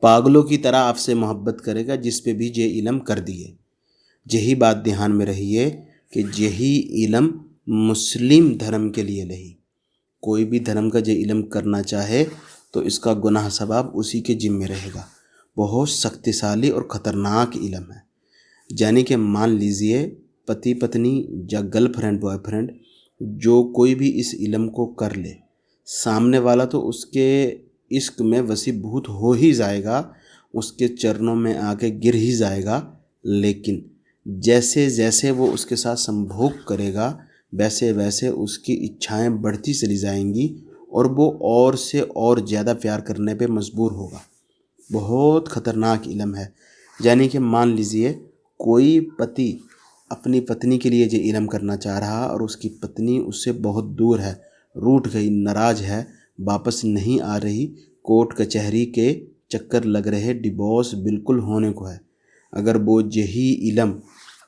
पागलों की तरह आपसे मोहब्बत करेगा जिस पे भी जे इलम कर दिए। यही बात ध्यान में रहिए कि यही इलम मुस्लिम धर्म के लिए नहीं। कोई भी धर्म का जे इलम करना चाहे तो इसका गुनाह सवाब उसी के जिम्मे रहेगा। बहुत शक्तिशाली और ख़तरनाक इलम है। यानी कि मान लीजिए पति पत्नी या गर्लफ्रेंड बॉयफ्रेंड जो कोई भी इस इलम को कर ले, सामने वाला तो उसके इश्क में वशीभूत हो ही जाएगा, उसके चरणों में आके गिर ही जाएगा। लेकिन जैसे जैसे वो उसके साथ संभोग करेगा वैसे वैसे उसकी इच्छाएं बढ़ती चली जाएंगी और वो और से और ज़्यादा प्यार करने पे मजबूर होगा। बहुत ख़तरनाक इलम है। यानी कि मान लीजिए कोई पति अपनी पत्नी के लिए जो इलम करना चाह रहा और उसकी पत्नी उससे बहुत दूर है, रूठ गई, नाराज़ है, वापस नहीं आ रही, कोर्ट कचहरी के चक्कर लग रहे, डिवोर्स बिल्कुल होने को है। अगर वो यही इलम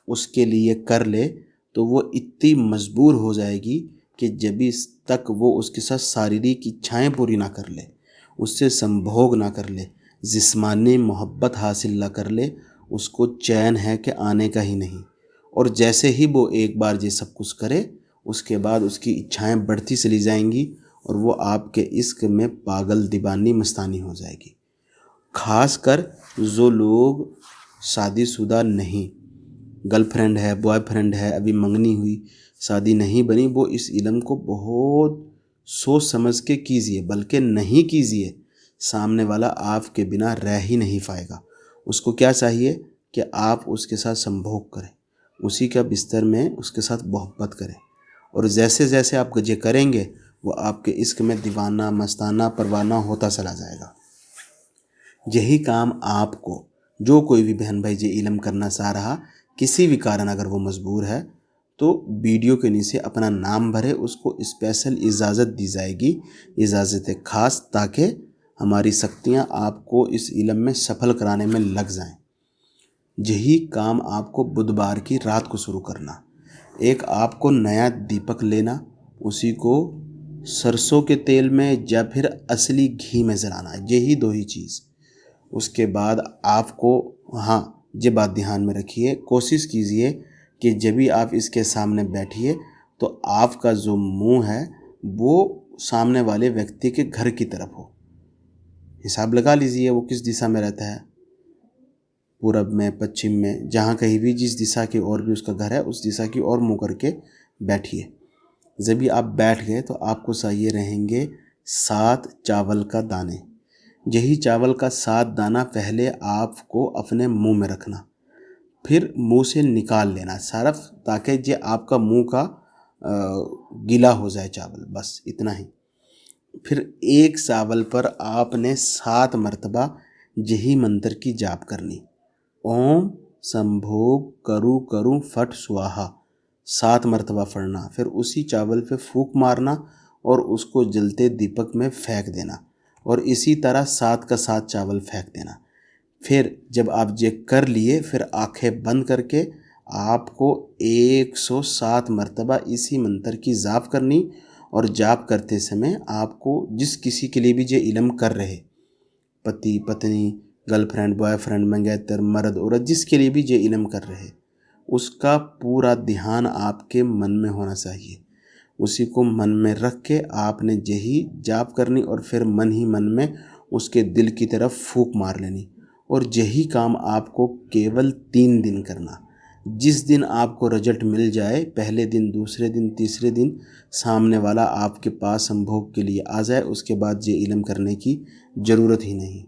उसके लिए कर ले तो वो इतनी मजबूर हो जाएगी कि जब तक वो उसके साथ शारीरिक इच्छाएं पूरी ना कर ले, उससे संभोग ना कर ले, जिस्मानी मोहब्बत हासिल ना कर ले, उसको चैन है कि आने का ही नहीं। और जैसे ही वो एक बार ये सब कुछ करे उसके बाद उसकी इच्छाएं बढ़ती चली जाएंगी और वो आपके इश्क में पागल दीवानी मस्तानी हो जाएगी। ख़ास कर जो लोग शादीशुदा नहीं, गर्लफ्रेंड है, बॉयफ्रेंड है, अभी मंगनी हुई, शादी नहीं बनी, वो इस इलम को बहुत सोच समझ के कीजिए, बल्कि नहीं कीजिए। सामने वाला आपके बिना रह ही नहीं पाएगा। उसको क्या चाहिए कि आप उसके साथ संभोग करें, उसी का बिस्तर में उसके साथ मोहब्बत करें। और जैसे जैसे आप ये करेंगे वो आपके इश्क में दीवाना मस्ताना परवाना होता चला जाएगा। यही काम आपको जो कोई भी बहन भाई ये इलम करना चाह रहा, किसी भी कारण अगर वो मजबूर है तो वीडियो के नीचे अपना नाम भरे, उसको स्पेशल इजाज़त दी जाएगी, इजाज़त ख़ास, ताकि हमारी शक्तियाँ आपको इस इलम में सफल कराने में लग जाएं। यही काम आपको बुधवार की रात को शुरू करना। एक आपको नया दीपक लेना, उसी को सरसों के तेल में या फिर असली घी में जलाना, यही दो ही चीज़। उसके बाद आपको, हाँ ये बात ध्यान में रखिए, कोशिश कीजिए कि जब भी आप इसके सामने बैठिए तो आपका जो मुंह है वो सामने वाले व्यक्ति के घर की तरफ हो। हिसाब लगा लीजिए वो किस दिशा में रहता है, पूरब में, पश्चिम में, जहाँ कहीं भी जिस दिशा की ओर भी उसका घर है उस दिशा की ओर मुँह करके बैठिए। जब भी आप बैठ गए तो आपको चाहिए रहेंगे 7 चावल का दाने। यही चावल का 7 दाना पहले आपको अपने मुंह में रखना, फिर मुंह से निकाल लेना सरफ, ताकि ये आपका मुंह का गीला हो जाए चावल, बस इतना ही। फिर एक चावल पर आपने 7 मरतबा यही मंत्र की जाप करनी, ओम संभोग करु करु फट स्वाहा, 7 मरतबा पढ़ना। फिर उसी चावल पे फूंक मारना और उसको जलते दीपक में फेंक देना, और इसी तरह 7 का 7 चावल फेंक देना। फिर जब आप ये कर लिए फिर आंखें बंद करके आपको 107 मरतबा इसी मंत्र की जाप करनी। और जाप करते समय आपको जिस किसी के लिए भी ये इलम कर रहे, पति पत्नी, गर्लफ्रेंड बॉयफ्रेंड, मंगेतर, मर्द औरत, जिसके लिए भी ये इलम कर रहे, उसका पूरा ध्यान आपके मन में होना चाहिए। उसी को मन में रख के आपने यही जाप करनी और फिर मन ही मन में उसके दिल की तरफ फूंक मार लेनी। और यही काम आपको केवल 3 दिन करना। जिस दिन आपको रिजल्ट मिल जाए, पहले दिन, दूसरे दिन, तीसरे दिन सामने वाला आपके पास संभोग के लिए आ जाए, उसके बाद ये इलम करने की ज़रूरत ही नहीं।